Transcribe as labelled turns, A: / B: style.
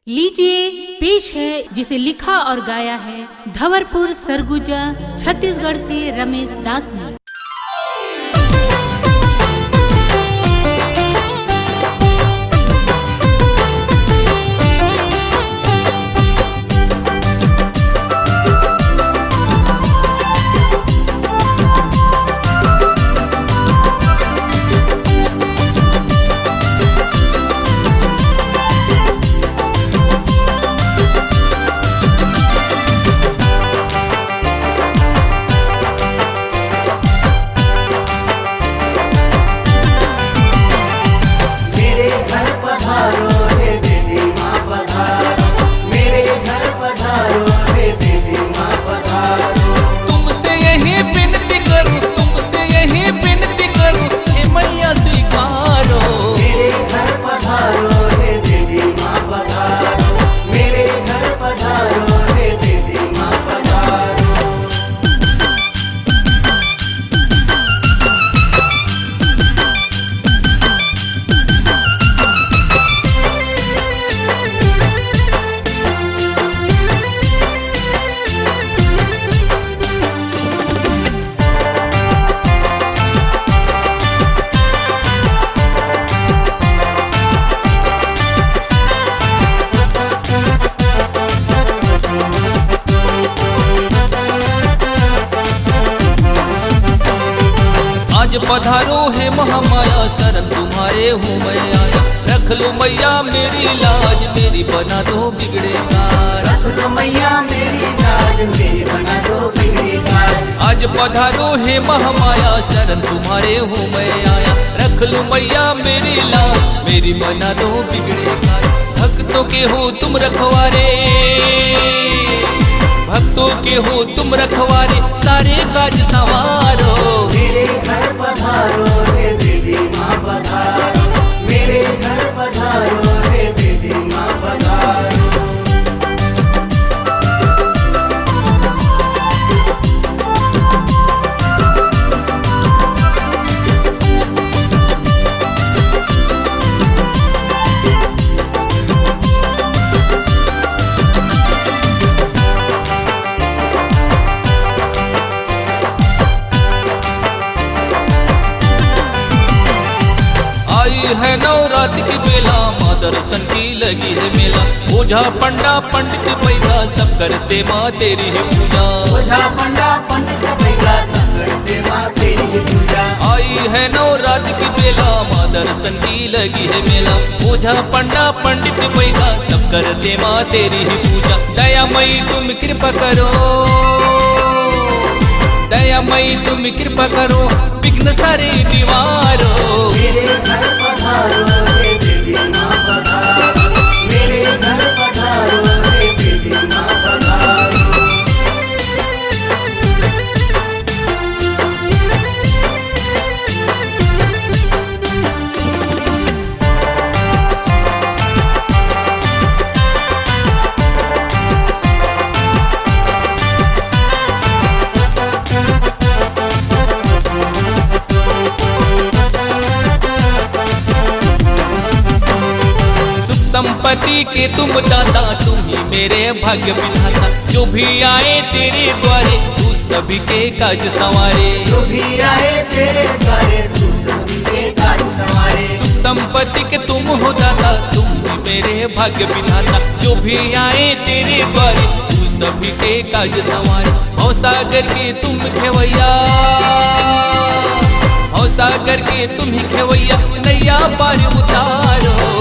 A: लीजिए पेश है जिसे लिखा और गाया है धवरपुर सरगुजा छत्तीसगढ़ से रमेश दास ने।
B: आज पधारो है महामाया शरण तुम्हारे हूँ मैं आया। रख लो मैया मेरी लाज मेरी बना दो बिगड़े कार।
C: रख लो मैया मेरी लाज मेरी बना दो बिगड़े कार।
B: आज पधारो है महामाया शरण तुम्हारे हूँ मैं आया। रख लो मैया मेरी लाज मेरी बना दो बिगड़े कार। भक्तों के हो तुम रखवारे, भक्तों के हो तुम रखवारे, सारे काज संवारो।
C: मेरे घर पधारो रे देवी माँ पधारो, मेरे घर पधारो रे देवी माँ पधारो।
B: है नवरात की बेला माँ दर्शन की लगी है मेला। ओझा पंडा पंडित पैदा सब करते माँ तेरी है पूजा।
C: ओझा पंडा पंडित पैदा सब करते माँ तेरी है पूजा।
B: आई है नवरात की बेला माँ दर्शन की लगी है मेला। ओझा पंडा पंडित पैदा सब करते माँ तेरी है पूजा। दयामयी तुम कृपा करो, दयामयी तुम कृपा करो, विघ्न सारे निवारो।
C: मेरे घर पधारो रे देवी माँ पधारो, मेरे घर पधारो रे देवी माँ पधारो।
B: संपत्ति के तुम दाता तुम ही मेरे भाग्य विधाता। जो भी आए तेरे द्वारे तू सभी के काज संवारे।
C: जो भी आए तेरे द्वारे तू सभी के काज संवारे।
B: सुख संपत्ति के तुम हो दाता तुम ही मेरे भाग्य विधाता। जो भी आए तेरे द्वारे तू सभी के काज संवारे। भव सागर के तुम खेवैया, भव सागर के तुम ही खेवैया, नैया पार उतारो।